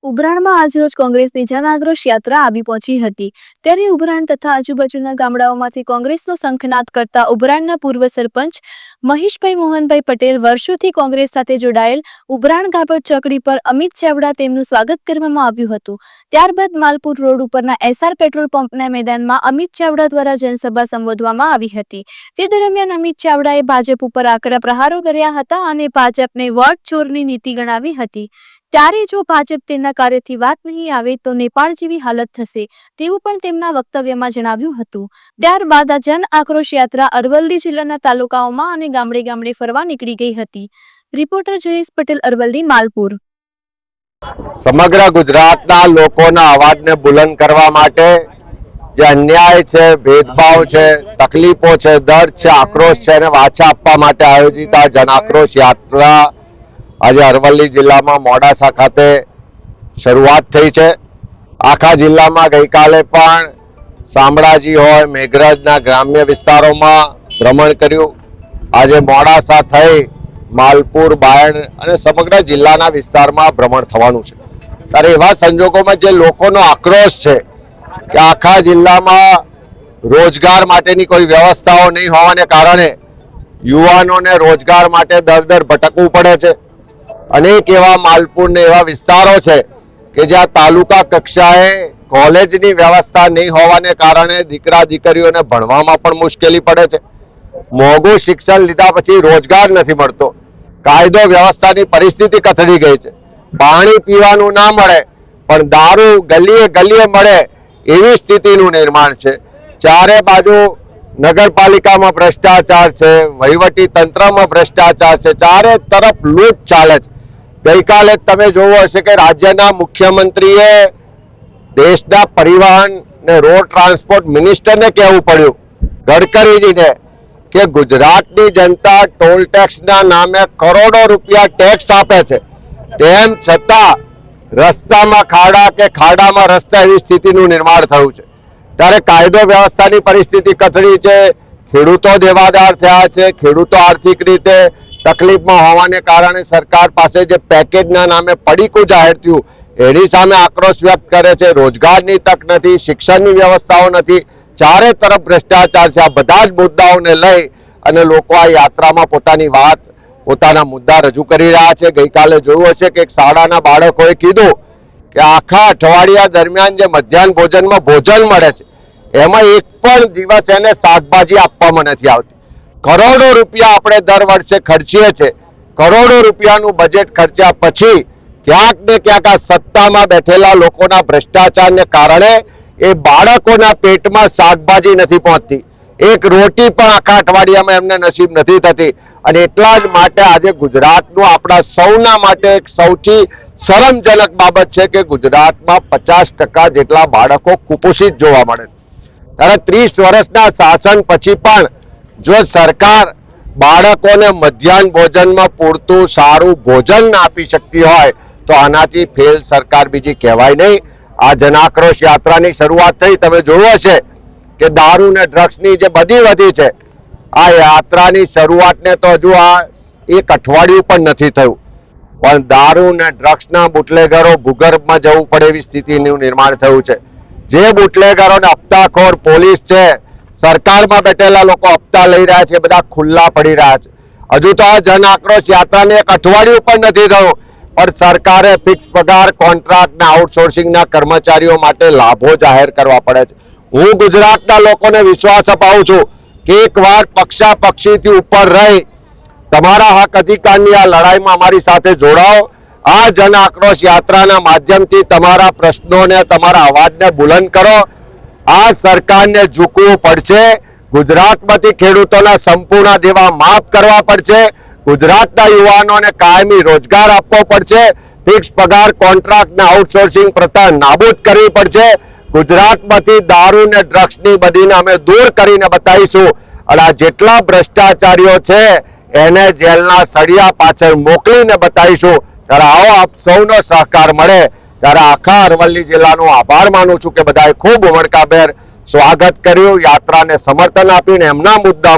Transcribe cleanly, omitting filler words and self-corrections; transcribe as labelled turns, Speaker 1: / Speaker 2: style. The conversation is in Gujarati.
Speaker 1: ઉભરાણમાં આજરોજ કોંગ્રેસની જન આક્રોશ યાત્રા આવી પહોંચી હતી। ત્યારે ઉભરાણ તથા આજુબાજુના ગામડાઓમાંથી કોંગ્રેસનો શંખનાદ કરતા ઉભરાણના પૂર્વ સરપંચ મહેશભાઈ મોહનભાઈ પટેલ વર્ષોથી કોંગ્રેસ સાથે જોડાયેલ ઉભરાણ ગાભટ ચોકડી પર અમિત ચાવડા તેમનું સ્વાગત કરવામાં આવ્યું હતું। ત્યારબાદ માલપુર રોડ ઉપરના એસઆર પેટ્રોલ પંપના મેદાનમાં અમિત ચાવડા દ્વારા જનસભા સંબોધવામાં આવી હતી। તે દરમિયાન અમિત ચાવડાએ ભાજપ ઉપર આકરા પ્રહારો કર્યા હતા અને ભાજપને વોટ ચોરની નીતિ ગણાવી હતી। ત્યારે જો ભાજપ તેના કાર્યથી વાત નહીં આવે તો નેપાળ જેવી હાલત થશે તેવું પણ તેમના વક્તવ્યમાં જણાવ્યું હતું। ત્યારબાદ આ જન આક્રોશ યાત્રા અરવલ્લી જિલ્લાના તાલુકાઓમાં અને ગામડે ગામડે ફરવા નીકળી ગઈ હતી। રિપોર્ટર જયેશ પટેલ, અરવલ્લી, માલપુર।
Speaker 2: સમગ્ર ગુજરાતના લોકોના અવાજને બુલંદ કરવા માટે જે અન્યાય છે, ભેદભાવ છે, તકલીફો છે, દર્દ છે, આક્રોશ છે એને વાચા આપવા માટે આયોજિત આ જન આક્રોશ યાત્રા આજે અરવલ્લી જિલ્લામાં મોડાસા ખાતે શરૂઆત થઈ છે। આખા જિલ્લામાં ગઈકાલે પણ શામળાજી હોય, મેઘરજના ગ્રામ્ય વિસ્તારોમાં ભ્રમણ કર્યું। આજે મોડાસા થઈ માલપુર, બાયડ અને સમગ્ર જિલ્લાના વિસ્તારમાં ભ્રમણ થવાનું છે। ત્યારે એવા સંજોગોમાં જે લોકોનો આક્રોશ છે કે આખા જિલ્લામાં રોજગાર માટેની કોઈ વ્યવસ્થાઓ નહીં હોવાને કારણે યુવાનોને રોજગાર માટે દર ભટકવું પડે છે। અનેક એવા માલપુરને એવા વિસ્તારો છે કે જ્યાં તાલુકા કક્ષાએ કોલેજની વ્યવસ્થા નહીં હોવાને કારણે દીકરા દીકરીઓને ભણવામાં પણ મુશ્કેલી પડે છે। મોંઘું શિક્ષણ લીધા પછી રોજગાર નથી મળતો। કાયદો વ્યવસ્થાની પરિસ્થિતિ કથળી ગઈ છે। પાણી પીવાનું ના મળે પણ દારૂ ગલીએ ગલીએ મળે એવી સ્થિતિનું નિર્માણ છે। ચારે બાજુ નગરપાલિકામાં ભ્રષ્ટાચાર છે, વહીવટી તંત્રમાં ભ્રષ્ટાચાર છે, ચારે તરફ લૂંટ ચાલે છે। ગઈકાલે તમે જોયું હશે કે રાજ્યના મુખ્યમંત્રીએ દેશના પરિવહન ને રોડ ટ્રાન્સપોર્ટ મિનિસ્ટરને કહેવું પડ્યું, ગડકરીજીને, કે ગુજરાતની જનતા ટોલ ટેક્સના નામે કરોડો રૂપિયા ટેક્સ આપે છે, તેમ છતાં રસ્તામાં ખાડા કે ખાડામાં રસ્તા એવી સ્થિતિનું નિર્માણ થયું છે। ત્યારે કાયદો વ્યવસ્થાની પરિસ્થિતિ કથળી છે, ખેડૂતો દેવાદાર થયા છે, ખેડૂતો આર્થિક રીતે તકલીફમાં હોવાને કારણે સરકાર પાસે જે પેકેજના નામે પડીકું જાહેર થયું એની સામે આક્રોશ વ્યક્ત કરે છે। રોજગારની તક નથી, શિક્ષણની વ્યવસ્થાઓ નથી, ચારે તરફ ભ્રષ્ટાચાર છે। આ બધા જ મુદ્દાઓને લઈ અને લોકો આ યાત્રામાં પોતાની વાત, પોતાના મુદ્દા રજૂ કરી રહ્યા છે। ગઈકાલે જોયું હશે કે એક શાળાના બાળકોએ કીધું કે આખા અઠવાડિયા દરમિયાન જે મધ્યાહન ભોજનમાં ભોજન મળે છે એમાં એક પણ દિવસ એને શાકભાજી આપવામાં નથી આવતી। કરોડો રૂપિયા આપણે દર વર્ષે ખર્ચીએ છીએ। કરોડો રૂપિયાનું બજેટ ખર્ચ્યા પછી ક્યાંક ને ક્યાંક આ સત્તામાં બેઠેલા લોકોના ભ્રષ્ટાચારને કારણે એ બાળકોના પેટમાં શાકભાજી નથી પહોંચતી, એક રોટી પણ આખા અઠવાડિયામાં એમને નસીબ નથી થતી। અને એટલા જ માટે આજે ગુજરાતનું આપણા સૌના માટે એક સૌથી શરમજનક બાબત છે કે ગુજરાતમાં 50% જેટલા બાળકો કુપોષિત જોવા મળે છે। ત્યારે 30 વર્ષના શાસન પછી પણ જો સરકાર બાળકોને મધ્યાહન ભોજનમાં પૂરતું સારું ભોજન ના આપી શકતી હોય તો આનાથી ફેલ સરકાર બીજી કહેવાય નહીં। આ જન આક્રોશ યાત્રાની શરૂઆત થઈ, તમે જોયું હશે કે દારૂ ને ડ્રગ્સની જે બધી વધી છે, આ યાત્રાની શરૂઆતને તો હજુ આ એક અઠવાડિયું પણ નથી થયું પણ દારૂ ને ડ્રગ્સના બુટલેગરો ભૂગર્ભમાં જવું પડે એવી સ્થિતિનું નિર્માણ થયું છે। જે બુટલેગરોને હપ્તાખોર પોલીસ છે, સરકારમાં બેઠેલા લોકો હપ્તા લઈ રહ્યા છે, બધા ખુલ્લા પડી રહ્યા છે। હજુ તો આ જન આક્રોશ યાત્રાને એક અઠવાડિયું પણ નથી થયું પણ સરકારે ફિક્સ પગાર, કોન્ટ્રાક્ટ ને આઉટસોર્સિંગના કર્મચારીઓ માટે લાભો જાહેર કરવા પડે છે। હું ગુજરાતના લોકોને વિશ્વાસ અપાવું છું કે એકવાર પક્ષાપક્ષીથી ઉપર રહી તમારા હક અધિકારની આ લડાઈમાં અમારી સાથે જોડાઓ। આ જન આક્રોશ યાત્રાના માધ્યમથી તમારા પ્રશ્નોને, તમારા અવાજને બુલંદ કરો। આ સરકારને ઝૂકવું પડશે। ગુજરાતમાંથી ખેડૂતોના સંપૂર્ણ દેવા માફ કરવા પડશે। ગુજરાતના યુવાનોને કાયમી રોજગાર આપવો પડશે। ફિક્સ પગાર, કોન્ટ્રાક્ટ ને આઉટસોર્સિંગ પ્રથા નાબૂદ કરવી પડશે। ગુજરાતમાંથી દારૂ ને ડ્રગ્સની બધીને અમે દૂર કરીને બતાવીશું અને આ જેટલા ભ્રષ્ટાચારીઓ છે એને જેલના સળિયા પાછળ મોકલીને બતાવીશું। ત્યારે આવો આપ સૌનો સહકાર મળે ત્યારે આખા અરવલ્લી જિલ્લાનો આભાર માનું છું કે બધાએ ખૂબ ઉમળકાભેર સ્વાગત કર્યું, યાત્રાને સમર્થન આપીને એમના મુદ્દા